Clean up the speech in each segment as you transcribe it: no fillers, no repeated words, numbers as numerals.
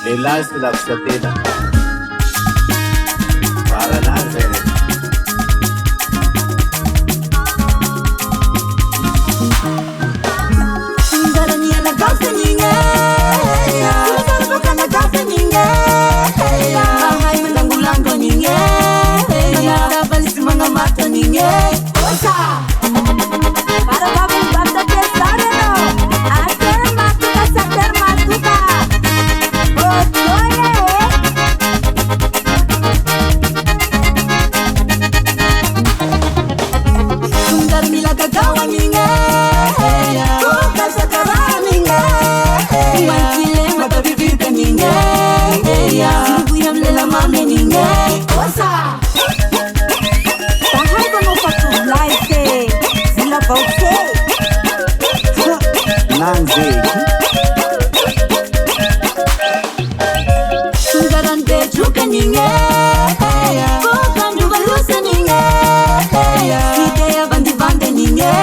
Lelaste la psatena para nascere Singarania na gasa ninge Singarania bukan na gasa ninge Mahai menanggulango ninge Mengarabali mga mata ninge Osa Para kamu bata pesare no Ater matuka sater matuka Sundar nila gagawa ninge Kuka sa karaninge Mantile matabibirka ninge Sinubuyam lela mame ninge Osa Tahay ba mo patulay se Sila bauke Nanze Sundaran bejuka ninge Bukan juga lusa ninge Ideya bandi bande ninge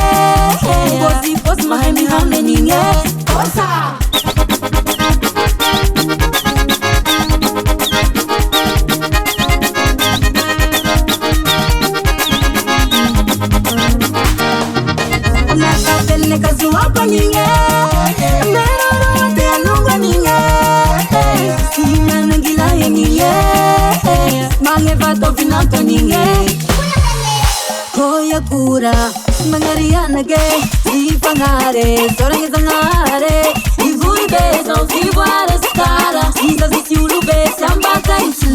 Bosi bos mahai mihame ninge Osa Nakapele kazuapa ninge Meroro te alunga ninge Singa nangila ya ninge Mange vato finato ninge Koya kura Mangaria nage Si pangare Sorang izangare Ivuri beso Si buara stara Isa si siulu be Sambata insu